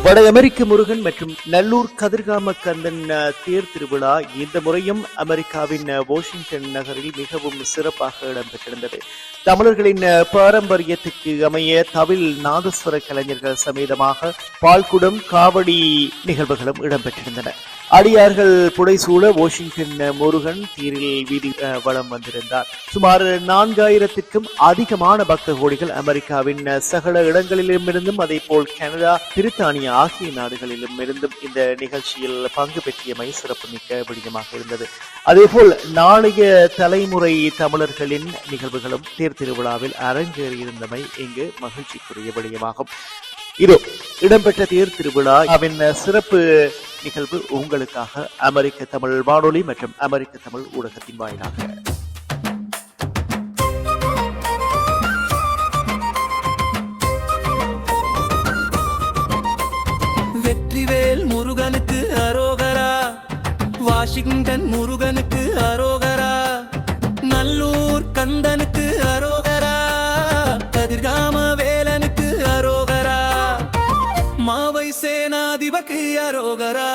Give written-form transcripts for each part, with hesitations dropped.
வட அமெரிக்க முருகன் மற்றும் நல்லூர் கதிர்காம கந்தன் தேர் திருவிழா இந்த முறையும் அமெரிக்காவின் வாஷிங்டன் நகரில் மிகவும் சிறப்பாக இடம்பெற்றிருந்தது. தமிழர்களின் பாரம்பரியத்துக்கு அமைய தவில் நாதஸ்வர கலைஞர்கள் சமேதமாக பால்குடம் காவடி நிகழ்வுகளும் இடம்பெற்றிருந்தன. அடியார்கள் புடைசூழ வாஷிங்டன் முருகன் தேரில் வீதி வலம் வந்திருந்தார். சுமார் 4000க்கும் அதிகமான பக்த கோடிகள் அமெரிக்காவின் சகல இடங்களிலுமிருந்தும் அதே போல் கனடா, பிரித்தானியா ஆகிய நாடுகளிலும் இருந்தும் இந்த நிகழ்ச்சியில் பங்கு பெற்றியமை சிறப்புமிக்க விடயமாக இருந்தது. அதேபோல் நாளைய தலைமுறை தமிழர்களின் நிகழ்வுகளும் தேர் திருவிழாவில் அரங்கேறியிருந்தமை இங்கு மகிழ்ச்சிக்குரிய விடயமாகும். இதோ இடம்பெற்ற தேர் திருவிழாவின் சிறப்பு நிகழ்வு உங்களுக்காக அமெரிக்க தமிழ் வானொலி மற்றும் அமெரிக்க தமிழ் ஊடகத்தின் வாயிலாக. வெற்றிவேல் முருகனுக்கு அரோகரா, வாஷிங்டன் முருகனுக்கு அரோகரா, நல்லூர் கந்தனுக்கு அரோகரா, கதிர்காம வேலனுக்கு அரோகரா, மாவை சேனாதிபக்கு அரோகரா.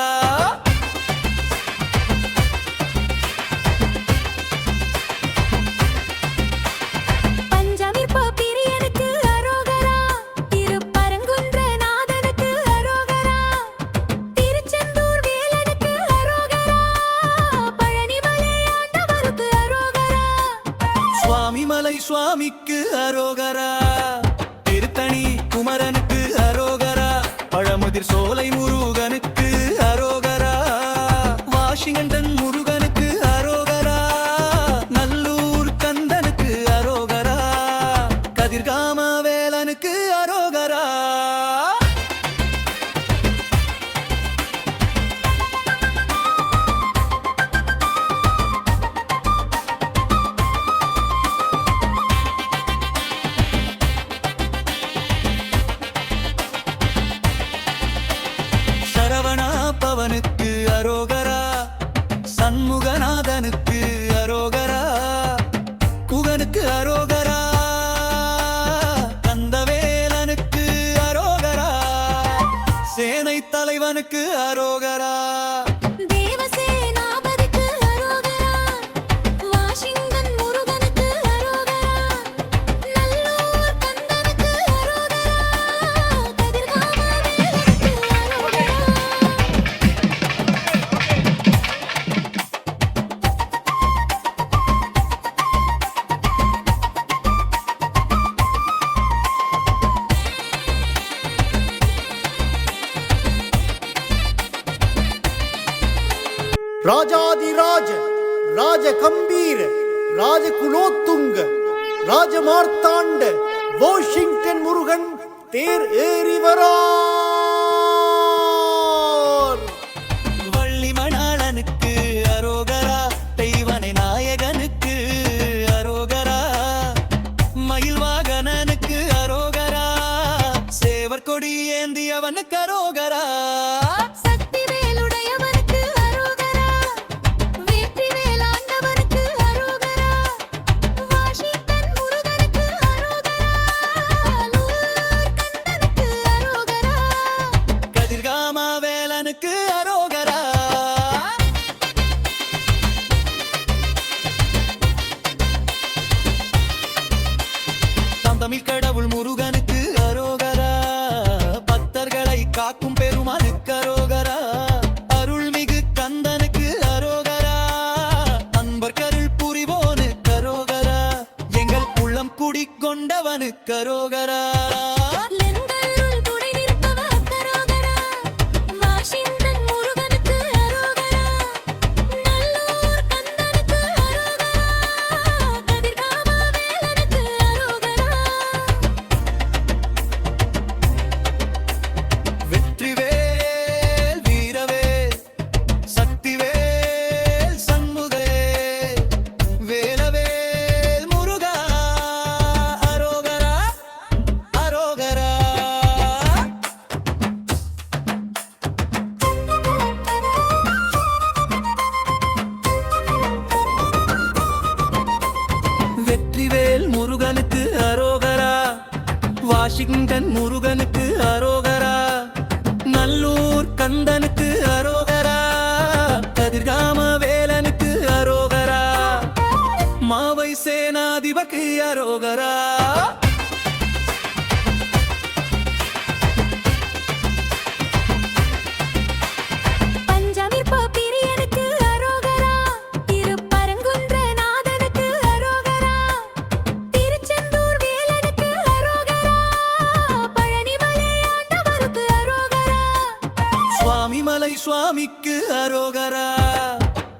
சுவாமிமலை சுவாமிக்கு அரோகரா, திருத்தணி குமரனுக்கு அரோகரா, பழமுதிர் சோலை முருகனுக்கு அரோகரா, வாஷிங்டன் முருகனுக்கு அரோகரா, நல்லூர் கந்தனுக்கு அரோகரா, கதிர்காம வேலனுக்கு அரோகரா. பவனுக்கு அரோகரா, சண்முகநாதனுக்கு அரோகரா, குகனுக்கு அரோகரா, கந்தவேலனுக்கு அரோகரா, சேனை தலைவனுக்கு அரோகரா. ராஜாதிராஜ ராஜ கம்பீர ராஜ குலோத்துங்க ராஜ மார்த்தாண்ட வாஷிங்டன் முருகன் தேர் ஏறி வரார். வள்ளி மணாளனுக்கு அரோகரா, தெய்வனை நாயகனுக்கு அரோகரா, மயில் வாகனனுக்கு அரோகரா, சேவர் கொடி ஏந்தியவனுக்கு அரோகரா. தமிழ் கடவுள் முருகனுக்கு அரோகரா, பக்தர்களை காக்கும் பெருமானுக்கு அரோகரா, அருள்மிகு கந்தனுக்கு அரோகரா, அன்பர் கருள் புரிவோனுக்கு அரோகரா, எங்கள் உள்ளம் குடிக்கொண்டவனுக்கு அரோகரா. வாஷிங்டன் முருகனுக்கு அரோகரா, நல்ல கந்தனுக்கு அரோகரா, கதிர்காம வேலனுக்கு அரோகரா, மாவை சேனாதிபக்கு அரோகரா. சுவாமிமலை சுவாமிக்கு அரோகரா,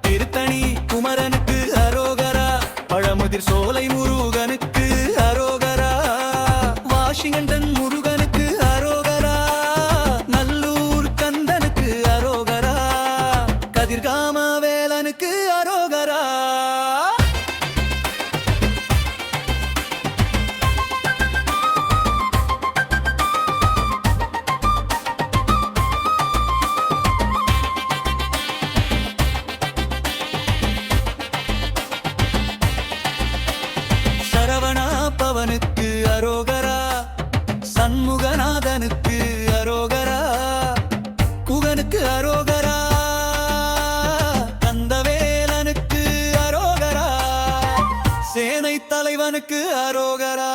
திருத்தணி குமரனுக்கு அரோகரா, பழமுதிர் சோலை முருகனுக்கு அரோகரா, வாஷிங்டன் முருகனுக்கு அரோகரா, நல்லூர் கந்தனுக்கு அரோகரா, கதிர்காம வேலனுக்கு அரோகரா. பவனுக்கு அரோகரா, சண்முகநாதனுக்கு அரோகரா, குகனுக்கு அரோகரா, கந்தவேலனுக்கு அரோகரா, சேனை தலைவனுக்கு அரோகரா.